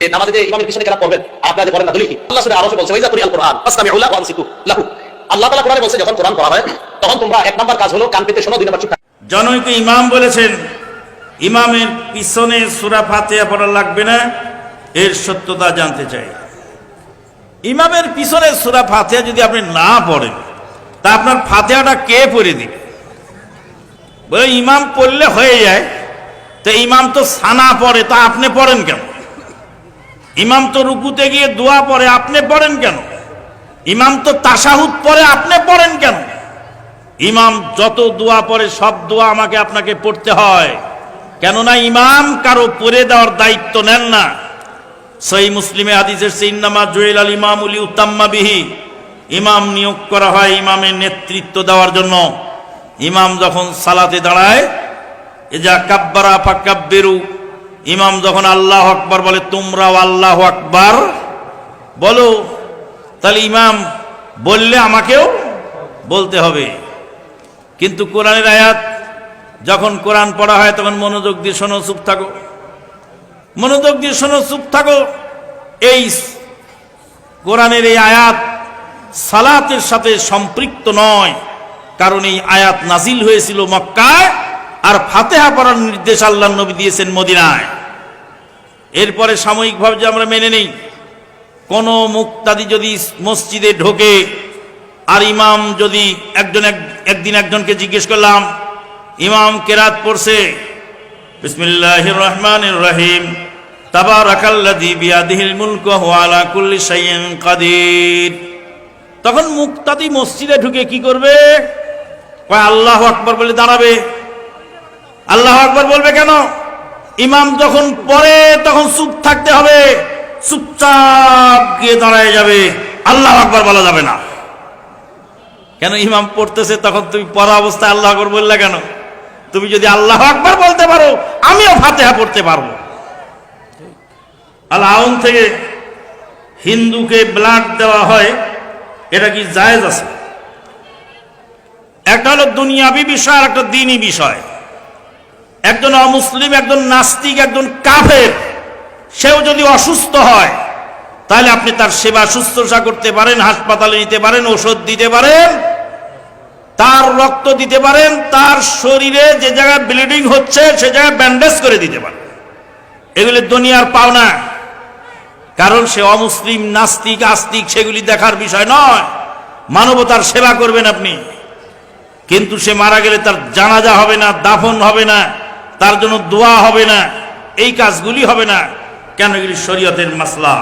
নামাজে যে ইমামের পিছনে কেরাত পড়বেন আপনারা যে পড়েন না দলিল কি? আল্লাহ সূরা আরশে বলছে ওয়াইজা কুরিআল কুরআন ফাসতামিউ লাহু ওয়া আনসিতু লাহু। আল্লাহ তাআলা কোরআনে বলছে যখন কোরআন পড়া হয় তখন তোমরা এক নাম্বার কাজ হলো কান পেতে শোনো, দুই নাম্বার চুপ থাকো। জনৈক ইমাম বলেছেন ইমামের পিছনে সূরা ফাতিহা পড়া লাগবে না, এর সত্যতা জানতে চাই। ইমামের পিছনে সূরা ফাতিহা যদি আপনি না পড়েন তা আপনার ফাতিহাটা কে পড়ে দিবে? বলে ইমাম পড়লে হয়ে যায়, তো ইমাম তো সানা পড়ে, তা আপনি পড়েন কেন? ইমাম তো রুকুতে গিয়ে দোয়া পড়ে, আপনি পড়েন কেন? ইমাম তো তাশাহুদ পড়ে, আপনি পড়েন কেন? ইমাম যত দোয়া পড়ে সব দোয়া আমাকে আপনাকে পড়তে হয়, কেননা ইমাম কারো পড়ে দেওয়ার দায়িত্ব নেন না। সহিহ মুসলিমে হাদিস এসেছে ইন্নামা জুইল আল ইমামু লিউতাম্মা বিহি, ইমাম নিয়োগ করা হয় ইমামের নেতৃত্ব দেওয়ার জন্য। ইমাম যখন সালাতে দাঁড়ায় ইজা কাব্বারা ফাকাব্বিরু, ইমাম যখন আল্লাহু আকবার বলে তোমরাও আল্লাহু আকবার বলো। তাহলে ইমাম বললে আমাকেও বলতে হবে। কিন্তু কোরআনের আয়াত যখন কোরআন পড়া হয় তখন মনোযোগ দিয়ে শোনো, চুপ থাকো, মনোযোগ দিয়ে শোনো, চুপ থাকো। এই কোরআনের এই আয়াত সালাতের সাথে সম্পৃক্ত নয়, কারণ এই আয়াত নাজিল হয়েছিল মক্কায়, আর ফাতিহা পড়ার নির্দেশ আল্লাহর নবী দিয়েছেন মদিনায়। এরপরে সাময়িকভাবে যে আমরা মেনে নেই, কোন মুক্তাদি যদি মসজিদে ঢোকে আর ইমাম যদি একদিন একজনকে জিজ্ঞেস করলাম, ইমাম কেরাত পড়ছে বিসমিল্লাহির রহমানির রহিম তাবারাকাল্লাযী বিয়াদিহিল মুলকু ওয়া হুয়া আলা কুল্লি শাইইন কাদির, তখন মুক্তাদি মসজিদে ঢুকে কি করবে? কয় আল্লাহু আকবার বলে দাঁড়াবে। আল্লাহু আকবার বলবে কেন? ইমাম যখন পড়ে তখন চুপ থাকতে হবে, চুপচাপ গিয়ে দাঁড়ায় যাবে, আল্লাহু আকবার বলা যাবে না। কেন? ইমাম পড়তেছে, তখন তুমি পড়া অবস্থায় আল্লাহু আকবার বললে কেন? তুমি যদি আল্লাহু আকবার বলতে পারো আমিও ফাতিহা পড়তে পারবো। আল-আউন থেকে হিন্দুকে ব্লাড দেওয়া হয়, এটা কি জায়েজ আছে? একটা হলো দুনিয়াবি বিষয় আর একটা দ্বীনি বিষয়। একজন অমুসলিম, একজন নাস্তিক, একজন কাফের, সেও যদি অসুস্থ হয় তাহলে আপনি তার সেবা শুশ্রূষা করতে পারেন, হাসপাতালে নিতে পারেন, ওষুধ দিতে পারেন, তার রক্ত দিতে পারেন, তার শরীরে যে জায়গায় ব্লিডিং হচ্ছে সে জায়গায় ব্যান্ডেজ করে দিতে পারেন। এগুলি দুনিয়ার পাওনা, কারণ সে অমুসলিম, নাস্তিক, আস্তিক সেগুলি দেখার বিষয় নয়। মানবতার সেবা করবেন আপনি, কিন্তু সে মারা গেলে তার জানাজা হবে না, দাফন হবে না, তার জন্য দোয়া হবে না, এই কাজগুলি হবে না। কেন? এগুলি শরীয়তের মাসলা।